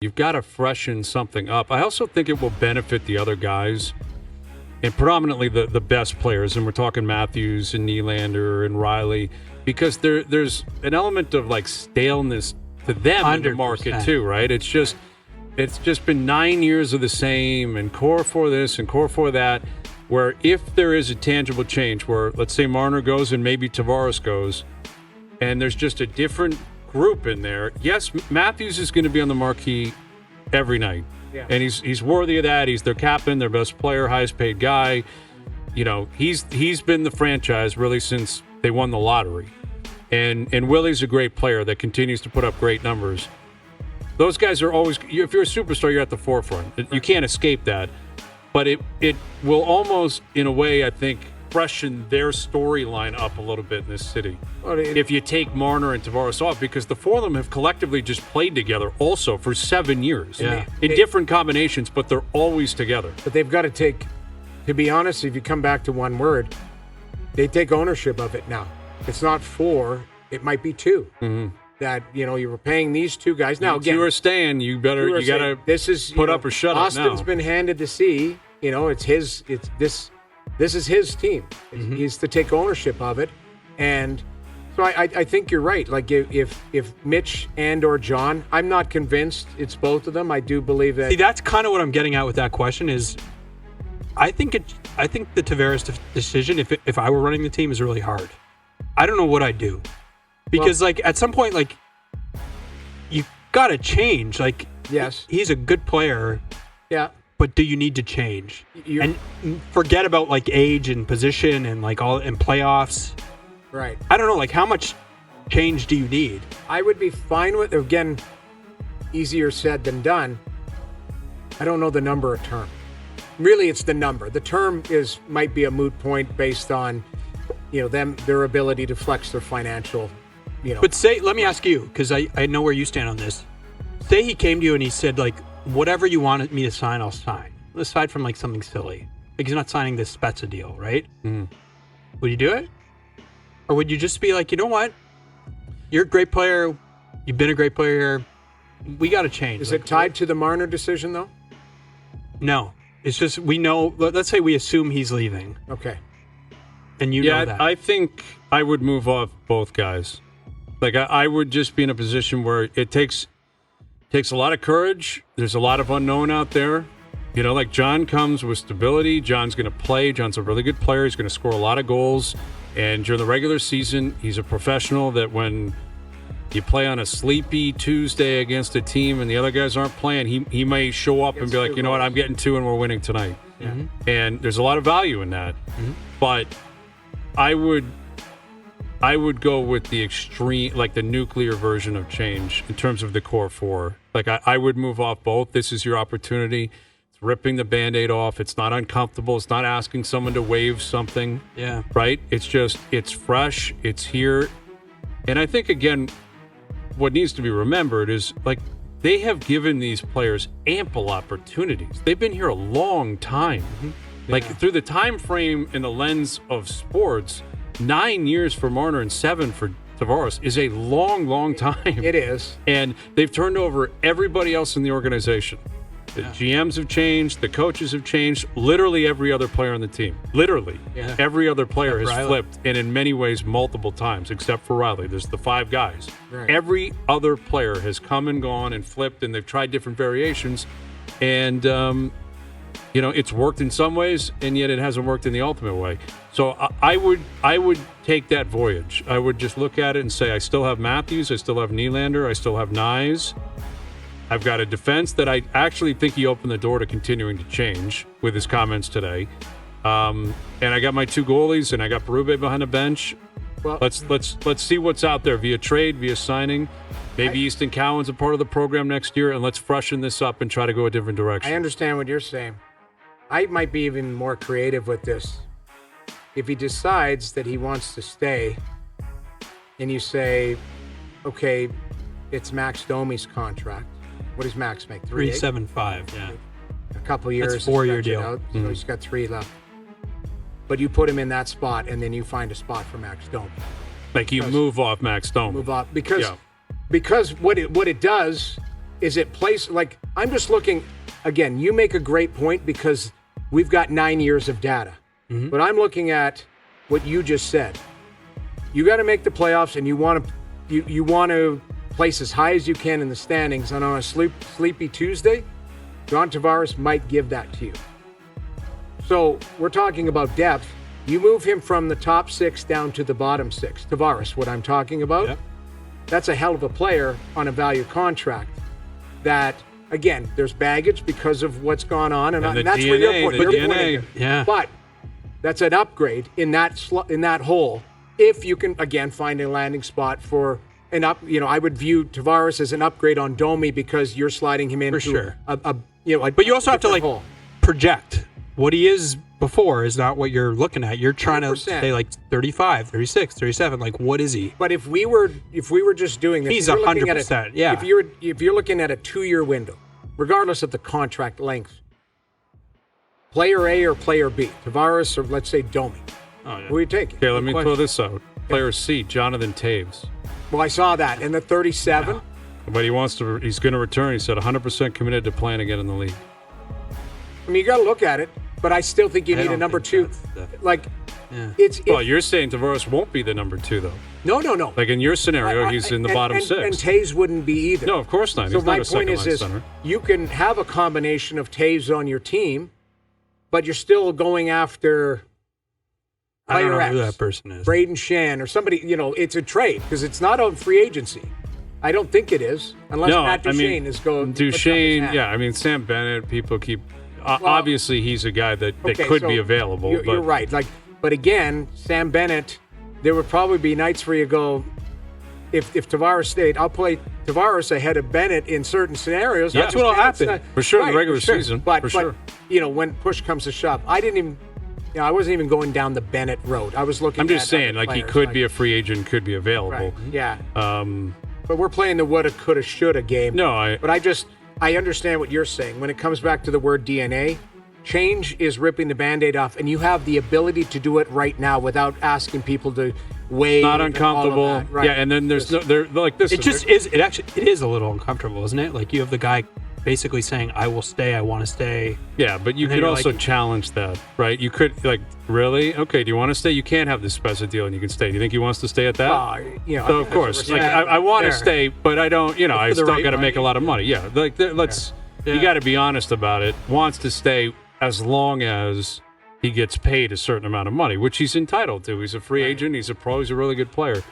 You've got to freshen something up. I also think it will benefit the other guys, and predominantly the best players, and we're talking Matthews and Nylander and Riley, because there's an element of like staleness to them 100%. In the market too, right? It's just been 9 years of the same, and core for this and core for that, where if there is a tangible change where, let's say, Marner goes and maybe Tavares goes, and there's just a different group in there. Yes, Matthews is going to be on the marquee every night. Yeah. And he's worthy of that. He's their captain, their best player, highest paid guy. You know, he's been the franchise really since they won the lottery. And Willie's a great player that continues to put up great numbers. Those guys are always, if you're a superstar, you're at the forefront. You can't escape that. But it will almost, in a way, I think, freshen their storyline up a little bit in this city. If you take Marner and Tavares off, because the four of them have collectively just played together also for 7 years. Yeah. In different combinations, but they're always together. But they've got to take, to be honest, if you come back to one word, they take ownership of it now. It's not 4, it might be 2. Mm-hmm. That, you know, you were paying these 2 guys. Now, again, you are staying, you got to put up or shut up now. Austin's been handed the sea. You know, it's his, this is his team. Mm-hmm. He's to take ownership of it. And so I think you're right. Like if Mitch and or John, I'm not convinced it's both of them. I do believe that. See, that's kind of what I'm getting at with that question is I think the Tavares decision, if I were running the team, is really hard. I don't know what I'd do. Because like at some point, like you got to change. Like, yes, he's a good player. Yeah. But do you need to change? And forget about like age and position and like all in playoffs. Right. I don't know. Like how much change do you need? I would be fine with, again, easier said than done. I don't know the number of term. Really, it's the number. The term might be a moot point based on, you know, their ability to flex their financial, you know. But let me ask you, because I know where you stand on this. Say he came to you and he said like, whatever you wanted me to sign, I'll sign. Aside from like something silly. Like he's not signing this Spezza deal, right? Mm. Would you do it? Or would you just be like, you know what? You're a great player. You've been a great player here. We got to change. Is it tied to the Marner decision, though? No. It's just we know. Let's say we assume he's leaving. Okay. And you know that. I think I would move off both guys. Like I would just be in a position where it takes a lot of courage. There's a lot of unknown out there. You know, like John comes with stability. John's going to play. John's a really good player. He's going to score a lot of goals. And during the regular season, he's a professional that when you play on a sleepy Tuesday against a team and the other guys aren't playing, he may show up and be like, you know what, I'm getting 2 and we're winning tonight. Mm-hmm. And there's a lot of value in that. Mm-hmm. But I would go with the extreme, like the nuclear version of change in terms of the core 4. Like I would move off both. This is your opportunity. It's ripping the Band-Aid off. It's not uncomfortable. It's not asking someone to waive something. Yeah. Right? It's fresh. It's here. And I think, again, what needs to be remembered is, like, they have given these players ample opportunities. They've been here a long time. Mm-hmm. Yeah. Like, through the time frame and the lens of sports, 9 years for Marner and 7 for Tavares is a long, long time. It is. And they've turned over everybody else in the organization. The GMs have changed. The coaches have changed. Literally every other player on the team. Literally. Yeah. Every other player Except has Riley. flipped, and in many ways multiple times, except for Riley. There's the 5 guys. Right. Every other player has come and gone and flipped, and they've tried different variations. And, you know, it's worked in some ways, and yet it hasn't worked in the ultimate way. So I would take that voyage. I would just look at it and say, I still have Matthews, I still have Nylander, I still have Nyes. I've got a defense that I actually think he opened the door to continuing to change with his comments today. And I got my 2 goalies, and I got Berube behind the bench. Well, let's see what's out there via trade, via signing. Maybe Easton Cowan's a part of the program next year, and let's freshen this up and try to go a different direction. I understand what you're saying. I might be even more creative with this. If he decides that he wants to stay, and you say, okay, it's Max Domi's contract. What does Max make? 375, yeah. A couple years. That's a 4-year deal. Out, so he's got 3 left. But you put him in that spot, and then you find a spot for Max Domi. Like you move off Max Domi. Move off because what it does Is it place like I'm just looking again, you make a great point because we've got 9 years of data. But I'm looking at what you just said. You got to make the playoffs and you want to place as high as you can in the standings, and on a sleepy Tuesday, John Tavares might give that to you. So we're talking about depth. You move him from the top 6 down to the bottom 6. Tavares, what I'm talking about. Yep. That's a hell of a player on a value contract that, again, there's baggage because of what's gone on. And the that's DNA, where you're the pointing. DNA. Yeah. But that's an upgrade in that hole if you can, again, find a landing spot for an up. I would view Tavares as an upgrade on Domi because you're sliding him into sure. But you also have to hole. project what he is before is not what you're looking at. You're trying 100%. to say like 35, 36, 37. Like, what is he? But if we were just doing this, He's if you're looking at 100%, yeah. If you're looking at a 2-year window, regardless of the contract length, player A or player B, Tavares or let's say Domi, Oh, yeah. who are you taking? Okay, let me throw this out. Player C, Jonathan Taves. Well, I saw that in the 37. But he's going to return. He said 100% committed to playing again in the league. I mean, you got to look at it, but I still think you I need a don't number think 2. that's Like, Yeah. it's You're saying Tavares won't be the number 2, though. no. Like in your scenario, he's in the bottom and, 6. And Taves wouldn't be either. No, of course not. So He's my not a point second-line is center. you can have a combination of Taves on your team, but you're still going after I don't player know who X, that person is. Braden Shan or somebody. It's a trade because it's not a free agency. I don't think it is, unless No, Matt I Duchene mean, is going. Duchene, yeah. I mean, Sam Bennett, people keep... obviously, he's a guy that could be available. You're right. But again, Sam Bennett, there would probably be nights where you go, if Tavares stayed, I'll play Tavares ahead of Bennett in certain scenarios. Yeah, that's what'll happen. For sure, in the Right, regular for sure. season. But, for sure. when push comes to shove, I wasn't even going down the Bennett road. I was looking. I'm just at saying, other he players, could be a free agent, could be available. Right. Yeah. But we're playing the woulda, coulda, shoulda game. No, But I understand what you're saying. When it comes back to the word DNA, change is ripping the Band-Aid off, and you have the ability to do it right now without asking people to wait. not uncomfortable. Right. Yeah, and then there's they're like this. It just is. It is a little uncomfortable, isn't it? Like you have the guy basically saying, "I will stay. I want to stay." Yeah, but you And then could you're also like- challenge that, right? You could really? Okay, do you want to stay? You can't have this special deal and you can stay. Do you think he wants to stay at that? So of course, I want to Fair. stay, but I don't. I for the still right got to make a money. lot of money. Yeah, let's. Yeah. You got to be honest about it. Wants to stay as long as he gets paid a certain amount of money, which he's entitled to. He's a free agent. He's a pro. He's a really good player.